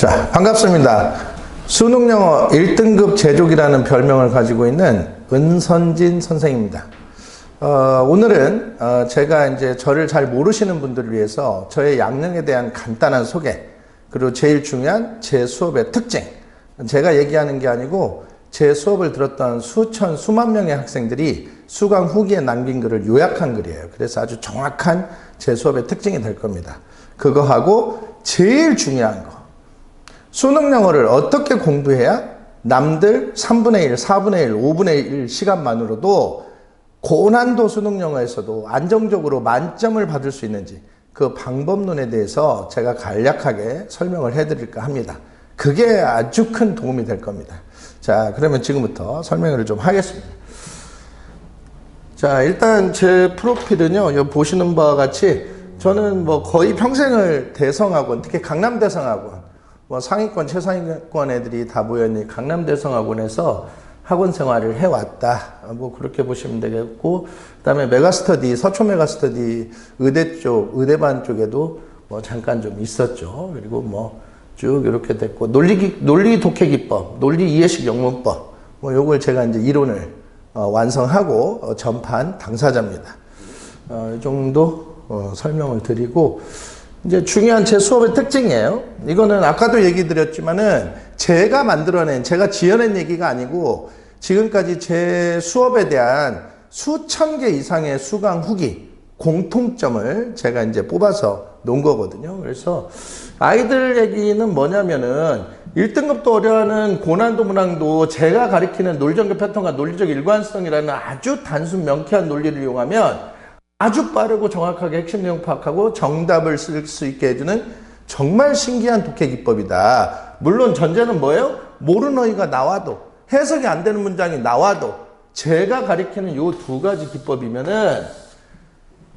자, 반갑습니다. 수능영어 1등급 제족이라는 별명을 가지고 있는 은선진 선생입니다. 오늘은 제가 이제 저를 잘 모르시는 분들을 위해서 저의 양력에 대한 간단한 소개, 그리고 제일 중요한 제 수업의 특징, 제가 얘기하는 게 아니고 제 수업을 들었던 수천, 수만 명의 학생들이 수강 후기에 남긴 글을 요약한 글이에요. 그래서 아주 정확한 제 수업의 특징이 될 겁니다. 그거하고 제일 중요한 거, 수능 영어를 어떻게 공부해야 남들 3분의 1, 4분의 1, 5분의 1 시간만으로도 고난도 수능 영어에서도 안정적으로 만점을 받을 수 있는지 그 방법론에 대해서 제가 간략하게 설명을 해드릴까 합니다. 그게 아주 큰 도움이 될 겁니다. 자, 그러면 지금부터 설명을 좀 하겠습니다. 자, 일단 제 프로필은요, 여기 보시는 바와 같이 저는 뭐 거의 평생을 대성학원, 특히 강남대성학원, 뭐 상위권, 최상위권 애들이 다 모여있는 강남대성학원에서 학원 생활을 해왔다. 뭐 그렇게 보시면 되겠고, 그 다음에 메가스터디, 서초 메가스터디 의대 쪽, 의대반 쪽에도 뭐 잠깐 좀 있었죠. 그리고 뭐 쭉 이렇게 됐고, 논리 독해 기법, 논리 이해식 영문법, 뭐 요걸 제가 이제 이론을 완성하고 전판 당사자입니다. 이 정도 설명을 드리고, 이제 중요한 제 수업의 특징이에요. 이거는 아까도 얘기 드렸지만은 제가 만들어낸, 제가 지어낸 얘기가 아니고 지금까지 제 수업에 대한 수천 개 이상의 수강 후기, 공통점을 제가 이제 뽑아서 놓은 거거든요. 그래서 아이들 얘기는 뭐냐면은 1등급도 어려워하는 고난도 문항도 제가 가리키는 논리전개 패턴과 논리적 일관성이라는 아주 단순 명쾌한 논리를 이용하면 아주 빠르고 정확하게 핵심 내용 파악하고 정답을 쓸 수 있게 해주는 정말 신기한 독해 기법이다. 물론 전제는 뭐예요? 모르는 어휘가 나와도, 해석이 안 되는 문장이 나와도 제가 가리키는 요 두 가지 기법이면은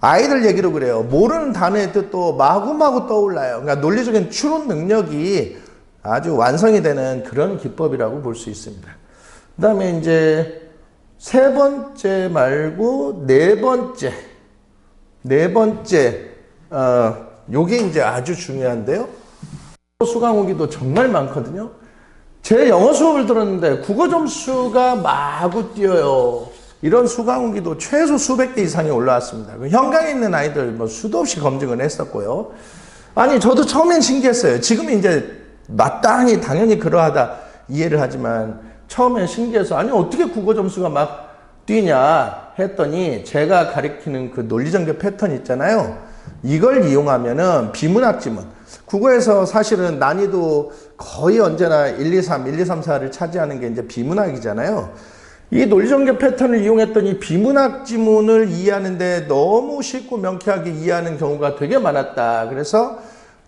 아이들 얘기로 그래요. 모르는 단어의 뜻도 마구마구 떠올라요. 그러니까 논리적인 추론 능력이 아주 완성이 되는 그런 기법이라고 볼 수 있습니다. 그 다음에 이제 세 번째 말고 네 번째, 요게 이제 아주 중요한데요. 수강 후기도 정말 많거든요. 제 영어 수업을 들었는데 국어 점수가 마구 뛰어요. 이런 수강 후기도 최소 수백 개 이상이 올라왔습니다. 현강에 있는 아이들 뭐 수도 없이 검증을 했었고요. 아니, 저도 처음엔 신기했어요. 지금 이제 마땅히 당연히 그러하다 이해를 하지만 처음엔 신기해서 아니, 어떻게 국어 점수가 막 뛰냐 했더니 제가 가리키는 그 논리전개 패턴 있잖아요. 이걸 이용하면은 비문학 지문. 국어에서 사실은 난이도 거의 언제나 1, 2, 3, 4를 차지하는 게 이제 비문학이잖아요. 이 논리전개 패턴을 이용했더니 비문학 지문을 이해하는데 너무 쉽고 명쾌하게 이해하는 경우가 되게 많았다. 그래서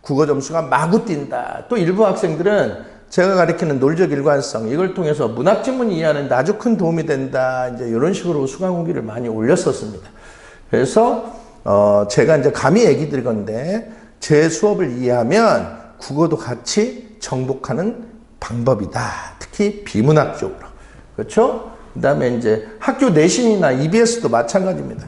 국어 점수가 마구 뛴다. 또 일부 학생들은 제가 가리키는 논리적 일관성, 이걸 통해서 문학 지문 이해하는 데 아주 큰 도움이 된다. 이제 이런 식으로 수강 후기를 많이 올렸었습니다. 그래서 제가 이제 감히 얘기 드릴 건데 제 수업을 이해하면 국어도 같이 정복하는 방법이다. 특히 비문학 쪽으로. 그렇죠? 그 다음에 이제 학교 내신이나 EBS도 마찬가지입니다.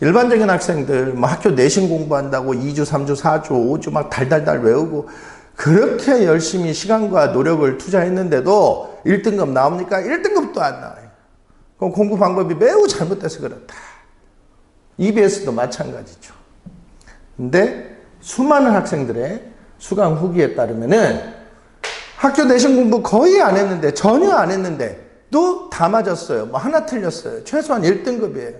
일반적인 학생들, 뭐 학교 내신 공부한다고 2주, 3주, 4주, 5주 막 달달달 외우고 그렇게 열심히 시간과 노력을 투자했는데도 1등급 나옵니까? 1등급도 안 나와요. 그럼 공부 방법이 매우 잘못돼서 그렇다. EBS도 마찬가지죠. 근데 수많은 학생들의 수강 후기에 따르면은 학교 내신 공부 거의 안 했는데, 전혀 안 했는데 또 다 맞았어요. 뭐 하나 틀렸어요. 최소한 1등급이에요.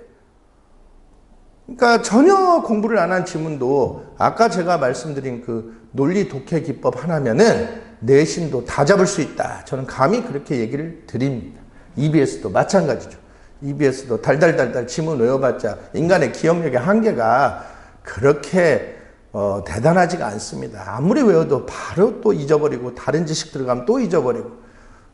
그러니까 전혀 공부를 안 한 지문도 아까 제가 말씀드린 그 논리 독해 기법 하나면은 내신도 다 잡을 수 있다. 저는 감히 그렇게 얘기를 드립니다. EBS도 마찬가지죠. EBS도 달달달달 지문 외워봤자 인간의 기억력의 한계가 그렇게 대단하지가 않습니다. 아무리 외워도 바로 또 잊어버리고 다른 지식 들어가면 또 잊어버리고.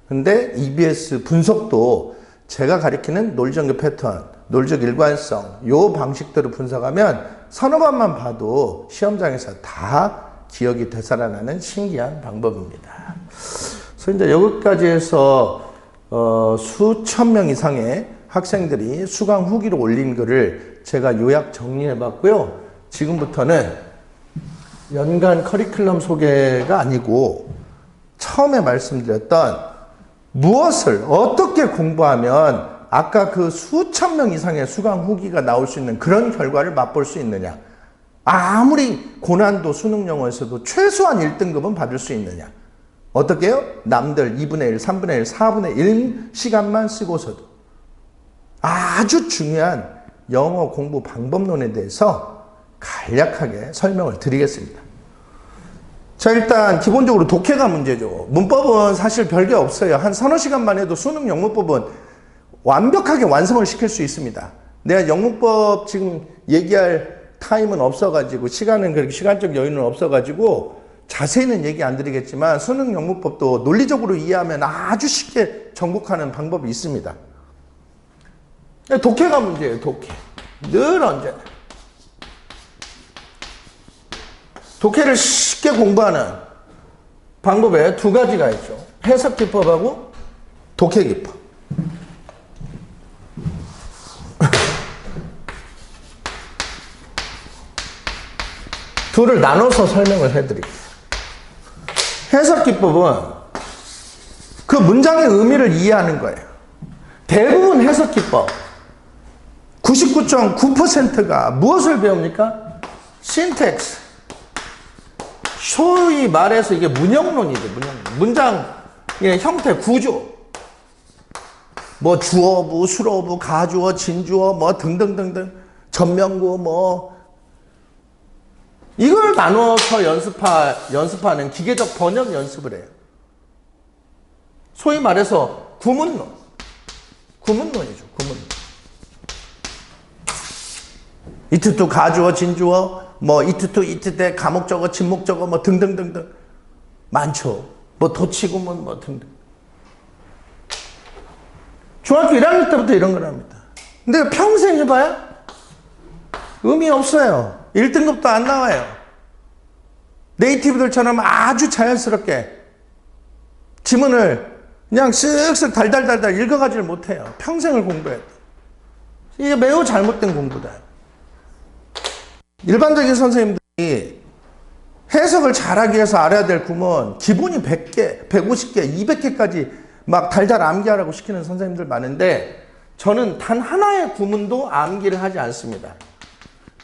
근데 EBS 분석도 제가 가리키는 논리전개 패턴, 논리적 일관성, 요 방식대로 분석하면 서너 번만 봐도 시험장에서 다 기억이 되살아나는 신기한 방법입니다. 그래서 이제 여기까지 해서 수천 명 이상의 학생들이 수강 후기로 올린 글을 제가 요약 정리해 봤고요. 지금부터는 연간 커리큘럼 소개가 아니고 처음에 말씀드렸던 무엇을 어떻게 공부하면 아까 그 수천 명 이상의 수강 후기가 나올 수 있는 그런 결과를 맛볼 수 있느냐. 아무리 고난도 수능 영어에서도 최소한 1등급은 받을 수 있느냐. 어떻게 해요? 남들 2분의 1, 3분의 1, 4분의 1 시간만 쓰고서도. 아주 중요한 영어 공부 방법론에 대해서 간략하게 설명을 드리겠습니다. 자, 일단 기본적으로 독해가 문제죠. 문법은 사실 별게 없어요. 한 서너 시간만 해도 수능 영문법은 완벽하게 완성을 시킬 수 있습니다. 내가 영문법 지금 얘기할 타임은 없어가지고, 시간은 그렇게 시간적 여유는 없어가지고 자세히는 얘기 안 드리겠지만 수능 영문법도 논리적으로 이해하면 아주 쉽게 정복하는 방법이 있습니다. 독해가 문제예요. 독해. 늘 언제나. 독해를 쉽게 공부하는 방법에 두 가지가 있죠. 해석 기법하고 독해 기법. 둘을 나눠서 설명을 해드릴게요. 해석 기법은 그 문장의 의미를 이해하는 거예요. 대부분 해석 기법 99.9%가 무엇을 배웁니까? 신텍스. 소위 말해서 이게 문형론이죠. 문장의 형태, 구조. 뭐 주어부, 수로부, 가주어, 진주어, 뭐 등등등등. 전명구, 뭐. 이걸 나눠서 연습하는 기계적 번역 연습을 해요. 소위 말해서 구문론. 구문론이죠. 구문론. 이투투, 가주어, 진주어, 뭐 이투투, 이투대, 가목적어, 진목적어, 뭐 등등등등 많죠. 뭐 도치구문, 뭐 등등. 중학교 1학년 때부터 이런 걸 합니다. 근데 평생 해봐야 의미 없어요. 1등급도 안 나와요. 네이티브들처럼 아주 자연스럽게 지문을 그냥 쓱쓱 달달달달 읽어가지를 못해요. 평생을 공부해야 돼. 이게 매우 잘못된 공부다. 일반적인 선생님들이 해석을 잘하기 위해서 알아야 될 구문 기본이 100개, 150개, 200개까지 막 달달 암기하라고 시키는 선생님들 많은데 저는 단 하나의 구문도 암기를 하지 않습니다.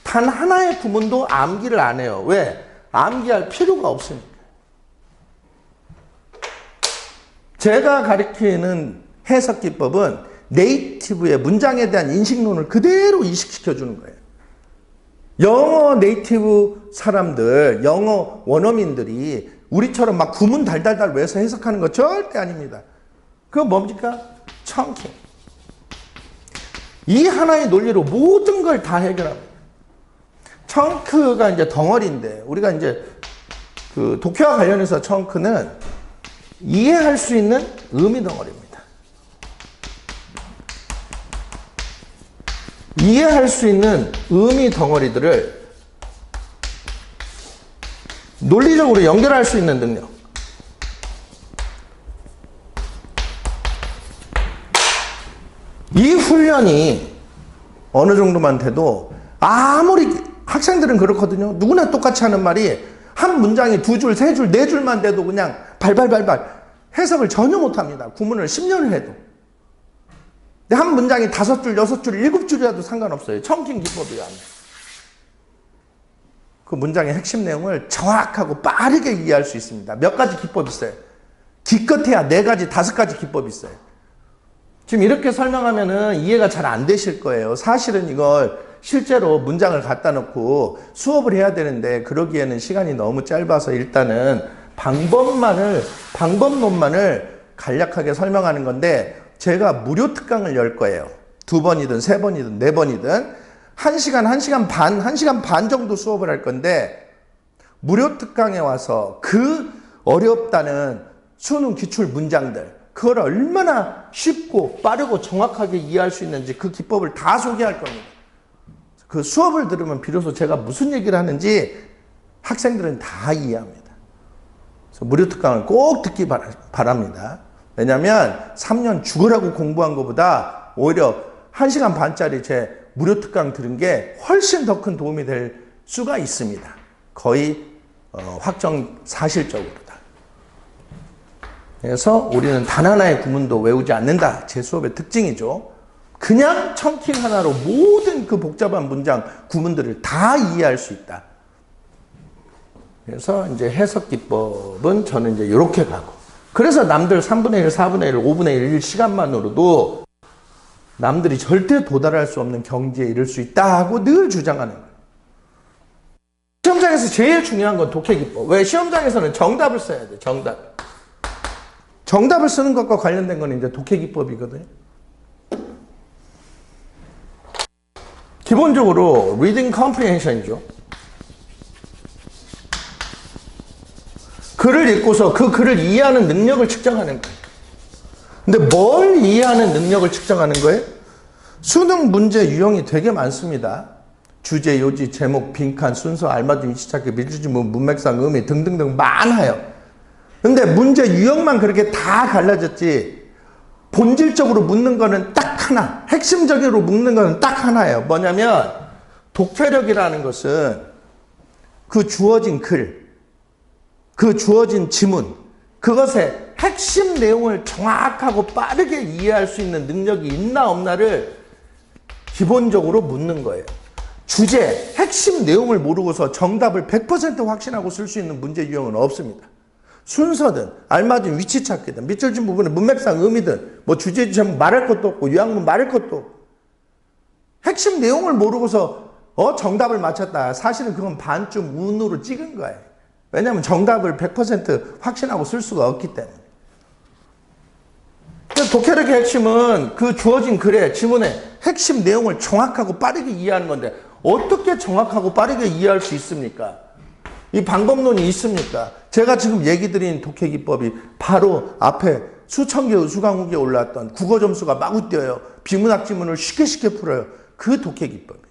단 하나의 구문도 암기를 안 해요. 왜? 암기할 필요가 없으니까. 제가 가르치는 해석 기법은 네이티브의 문장에 대한 인식론을 그대로 이식시켜 주는 거예요. 영어 네이티브 사람들, 영어 원어민들이 우리처럼 막 구문 달달달 외워서 해석하는 거 절대 아닙니다. 그거 뭡니까? 청킹. 이 하나의 논리로 모든 걸 다 해결합니다. 청크가 이제 덩어리인데, 우리가 이제 그 독해와 관련해서 청크는 이해할 수 있는 의미 덩어리입니다. 이해할 수 있는 의미 덩어리들을 논리적으로 연결할 수 있는 능력. 이 훈련이 어느 정도만 돼도 아무리 학생들은 그렇거든요. 누구나 똑같이 하는 말이 한 문장이 2줄, 3줄, 4줄만 돼도 그냥 발발발발 해석을 전혀 못합니다. 구문을 10년을 해도. 근데 한 문장이 5줄, 6줄, 7줄이라도 상관없어요. 청킹 기법이 안 돼. 그 문장의 핵심 내용을 정확하고 빠르게 이해할 수 있습니다. 몇 가지 기법이 있어요. 기껏해야 4가지, 5가지 기법이 있어요. 지금 이렇게 설명하면은 이해가 잘 안 되실 거예요. 사실은 이걸 실제로 문장을 갖다 놓고 수업을 해야 되는데 그러기에는 시간이 너무 짧아서 일단은 방법론만을 간략하게 설명하는 건데 제가 무료 특강을 열 거예요. 2번이든 3번이든 4번이든 1시간, 1시간 반 정도 수업을 할 건데 무료 특강에 와서 그 어렵다는 수능 기출 문장들 그걸 얼마나 쉽고 빠르고 정확하게 이해할 수 있는지 그 기법을 다 소개할 겁니다. 그 수업을 들으면 비로소 제가 무슨 얘기를 하는지 학생들은 다 이해합니다. 그래서 무료 특강을 꼭 듣기 바랍니다. 왜냐하면 3년 죽으라고 공부한 것보다 오히려 1시간 반짜리 제 무료 특강 들은 게 훨씬 더 큰 도움이 될 수가 있습니다. 거의 확정 사실적으로다. 그래서 우리는 단 하나의 구문도 외우지 않는다. 제 수업의 특징이죠. 그냥 청킹 하나로 모든 그 복잡한 문장, 구문들을 다 이해할 수 있다. 그래서 이제 해석 기법은 저는 이제 이렇게 가고. 그래서 남들 3분의 1, 4분의 1, 5분의 1 시간만으로도 남들이 절대 도달할 수 없는 경지에 이를 수 있다 하고 늘 주장하는 거예요. 시험장에서 제일 중요한 건 독해 기법. 왜? 시험장에서는 정답을 써야 돼. 정답을 쓰는 것과 관련된 건 이제 독해 기법이거든요. 기본적으로 reading comprehension이죠. 글을 읽고서 그 글을 이해하는 능력을 측정하는 거예요. 근데 뭘 이해하는 능력을 측정하는 거예요? 수능 문제 유형이 되게 많습니다. 주제, 요지, 제목, 빈칸, 순서, 알맞은 위치 찾기, 밀주지문, 문맥상, 의미 등등등 많아요. 근데 문제 유형만 그렇게 다 갈라졌지 본질적으로 묻는 거는 딱 하나, 핵심적으로 묻는 거는 딱 하나예요. 뭐냐면 독해력이라는 것은 그 주어진 글, 그 주어진 지문, 그것의 핵심 내용을 정확하고 빠르게 이해할 수 있는 능력이 있나 없나를 기본적으로 묻는 거예요. 주제, 핵심 내용을 모르고서 정답을 100% 확신하고 쓸 수 있는 문제 유형은 없습니다. 순서든 알맞은 위치 찾기든 밑줄진 부분의 문맥상 의미든 뭐 주제 제목 말할 것도 없고 요약문 말할 것도 없고 핵심 내용을 모르고서 정답을 맞췄다. 사실은 그건 반쯤 운으로 찍은 거예요. 왜냐하면 정답을 100% 확신하고 쓸 수가 없기 때문에. 독해력의 핵심은 그 주어진 글의 지문의 핵심 내용을 정확하고 빠르게 이해하는 건데 어떻게 정확하고 빠르게 이해할 수 있습니까? 이 방법론이 있습니까? 제가 지금 얘기 드린 독해 기법이 바로 앞에 수천 개의 수강 후기에 올라왔던 국어 점수가 마구 뛰어요. 비문학 지문을 쉽게 풀어요. 그 독해 기법이에요.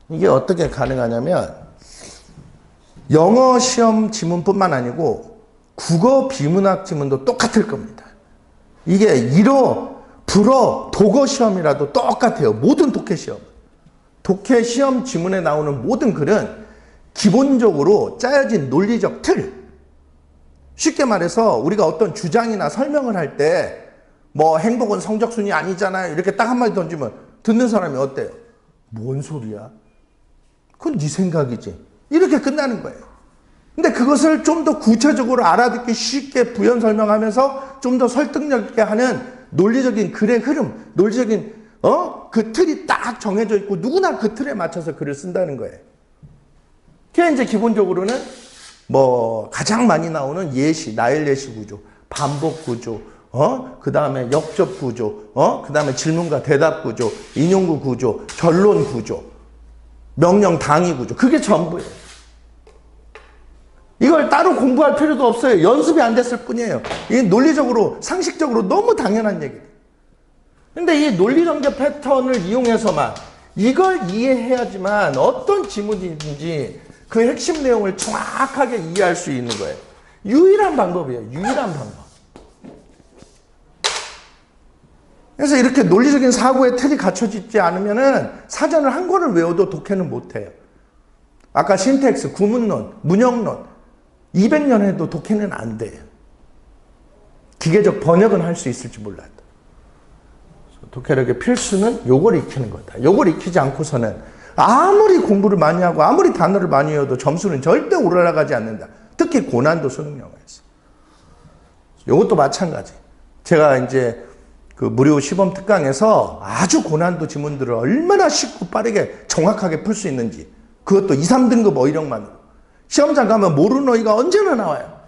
이게 어떻게 가능하냐면 영어 시험 지문뿐만 아니고 국어 비문학 지문도 똑같을 겁니다. 이게 일어, 불어, 독어 시험이라도 똑같아요. 모든 독해 시험. 독해 시험 지문에 나오는 모든 글은 기본적으로 짜여진 논리적 틀. 쉽게 말해서 우리가 어떤 주장이나 설명을 할 때 뭐 행복은 성적순이 아니잖아요. 이렇게 딱 한마디 던지면 듣는 사람이 어때요? 뭔 소리야? 그건 네 생각이지. 이렇게 끝나는 거예요. 근데 그것을 좀 더 구체적으로 알아듣기 쉽게 부연 설명하면서 좀 더 설득력 있게 하는 논리적인 글의 흐름, 논리적인 그 틀이 딱 정해져 있고 누구나 그 틀에 맞춰서 글을 쓴다는 거예요. 그게 이제 기본적으로는 뭐 가장 많이 나오는 예시, 나열 예시 구조, 반복 구조, 그 다음에 역접 구조, 그 다음에 질문과 대답 구조, 인용구 구조, 결론 구조, 명령 당위 구조. 그게 전부예요. 이걸 따로 공부할 필요도 없어요. 연습이 안 됐을 뿐이에요. 이 논리적으로, 상식적으로 너무 당연한 얘기예요. 근데 이 논리정제 패턴을 이용해서만 이걸 이해해야지만 어떤 지문인지 그 핵심 내용을 정확하게 이해할 수 있는 거예요. 유일한 방법이에요. 유일한 방법. 그래서 이렇게 논리적인 사고의 틀이 갖춰지지 않으면은 사전을 한 권을 외워도 독해는 못해요. 아까 신텍스, 구문론, 문형론 200년 해도 독해는 안 돼요. 기계적 번역은 할 수 있을지 몰라도. 독해력의 필수는 요걸 익히는 거다. 요걸 익히지 않고서는 아무리 공부를 많이 하고 아무리 단어를 많이 외워도 점수는 절대 올라가지 않는다. 특히 고난도 수능 영어에서. 요것도 마찬가지. 제가 이제 그 무료 시범 특강에서 아주 고난도 지문들을 얼마나 쉽고 빠르게 정확하게 풀 수 있는지, 그것도 2, 3등급 어휘력만으로. 시험장 가면 모르는 어휘가 언제나 나와요.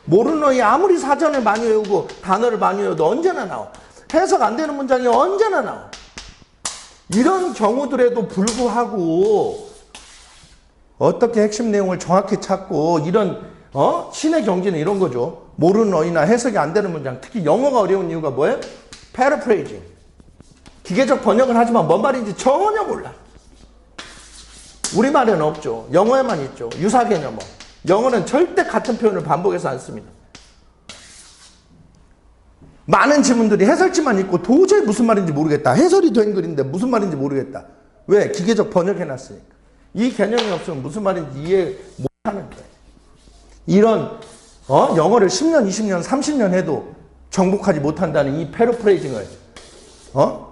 모르는 어휘 아무리 사전을 많이 외우고 단어를 많이 외워도 언제나 나와. 해석 안 되는 문장이 언제나 나와. 이런 경우들에도 불구하고 어떻게 핵심 내용을 정확히 찾고 이런 신의 경지는 이런 거죠. 모르는 어휘나 해석이 안 되는 문장, 특히 영어가 어려운 이유가 뭐예요? paraphrasing. 기계적 번역을 하지만 뭔 말인지 전혀 몰라. 우리말에는 없죠. 영어에만 있죠. 유사 개념어. 영어는 절대 같은 표현을 반복해서 안 씁니다. 많은 지문들이 해설지만 있고 도저히 무슨 말인지 모르겠다. 해설이 된 글인데 무슨 말인지 모르겠다. 왜? 기계적 번역해놨으니까. 이 개념이 없으면 무슨 말인지 이해 못하는 거예요. 이런 영어를 10년, 20년, 30년 해도 정복하지 못한다는 이 패러프레이징을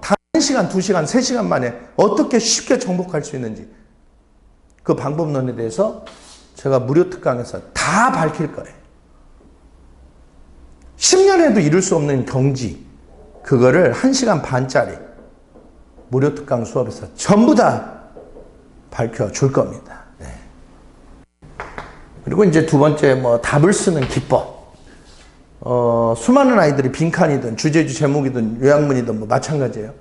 단 1시간, 2시간, 3시간 만에 어떻게 쉽게 정복할 수 있는지 그 방법론에 대해서 제가 무료 특강에서 다 밝힐 거예요. 10년 해도 이룰 수 없는 경지, 그거를 1시간 반짜리 무료 특강 수업에서 전부 다 밝혀줄 겁니다. 네. 그리고 이제 두 번째, 답을 쓰는 기법. 수많은 아이들이 빈칸이든 주제주 제목이든 요약문이든 마찬가지예요.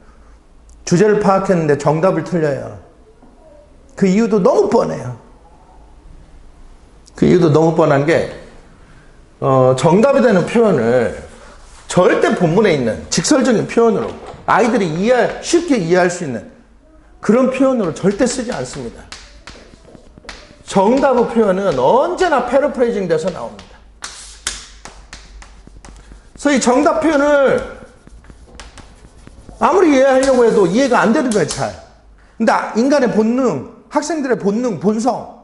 주제를 파악했는데 정답을 틀려요. 그 이유도 너무 뻔해요. 그 이유도 너무 뻔한 게, 정답이 되는 표현을 절대 본문에 있는 직설적인 표현으로 아이들이 쉽게 이해할 수 있는 그런 표현으로 절대 쓰지 않습니다. 정답의 표현은 언제나 패러프레이징 돼서 나옵니다. 그래서 이 정답 표현을 아무리 이해하려고 해도 이해가 안 되는 거예요, 잘. 근데 인간의 본능, 학생들의 본능, 본성,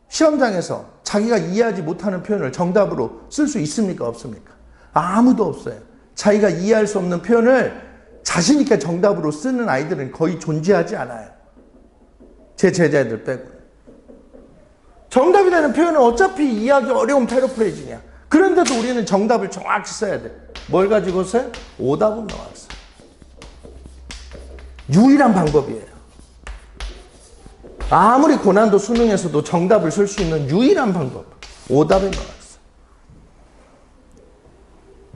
시험장에서 자기가 이해하지 못하는 표현을 정답으로 쓸 수 있습니까? 없습니까? 아무도 없어요. 자기가 이해할 수 없는 표현을 자신 있게 정답으로 쓰는 아이들은 거의 존재하지 않아요. 제 제자애들 빼고. 정답이 되는 표현은 어차피 이해하기 어려운 패러프레이징이야. 그런데도 우리는 정답을 정확히 써야 돼. 뭘 가지고 써요? 오답은 명확성. 유일한 방법이에요. 아무리 고난도 수능에서도 정답을 쓸 수 있는 유일한 방법. 오답의 명확성.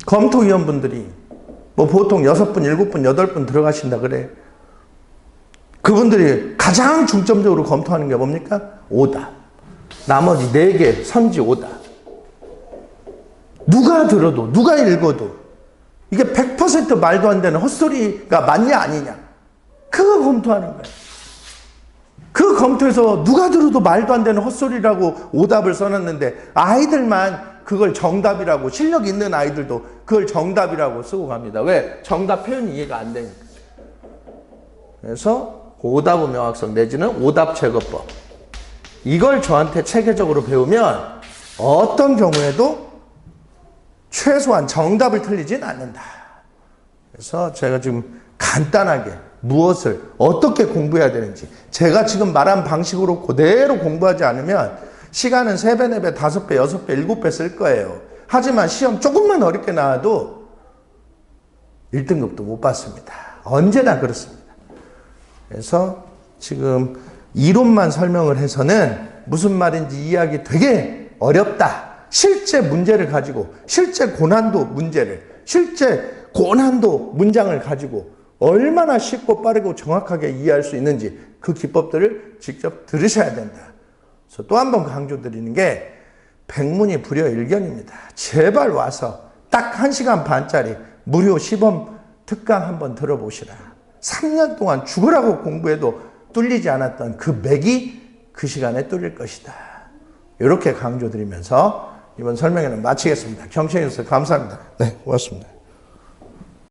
검토위원분들이 보통 6분, 7분, 8분 들어가신다 그래. 그분들이 가장 중점적으로 검토하는 게 뭡니까? 오답. 나머지 4개 선지 오답. 누가 들어도, 누가 읽어도 이게 100% 말도 안 되는 헛소리가 맞냐 아니냐. 그거 검토하는 거예요. 그 검토에서 누가 들어도 말도 안 되는 헛소리라고 오답을 써놨는데 아이들만 그걸 정답이라고, 실력 있는 아이들도 그걸 정답이라고 쓰고 갑니다. 왜? 정답 표현이 이해가 안 되니까. 그래서 오답의 명확성 내지는 오답 제거법. 이걸 저한테 체계적으로 배우면 어떤 경우에도 최소한 정답을 틀리진 않는다. 그래서 제가 지금 간단하게 무엇을 어떻게 공부해야 되는지, 제가 지금 말한 방식으로 그대로 공부하지 않으면 시간은 3배, 4배, 5배, 6배, 7배 쓸 거예요. 하지만 시험 조금만 어렵게 나와도 1등급도 못 받습니다. 언제나 그렇습니다. 그래서 지금 이론만 설명을 해서는 무슨 말인지 이해하기 되게 어렵다. 실제 문제를 가지고, 실제 고난도 문제를, 실제 고난도 문장을 가지고 얼마나 쉽고 빠르고 정확하게 이해할 수 있는지 그 기법들을 직접 들으셔야 된다. 그래서 또 한 번 강조드리는 게 백문이 불여일견입니다. 제발 와서 딱 1시간 반짜리 무료 시범 특강 한번 들어보시라. 3년 동안 죽으라고 공부해도 뚫리지 않았던 그 맥이 그 시간에 뚫릴 것이다. 이렇게 강조드리면서 이번 설명회는 마치겠습니다. 경청해 주셔서 감사합니다. 네, 고맙습니다.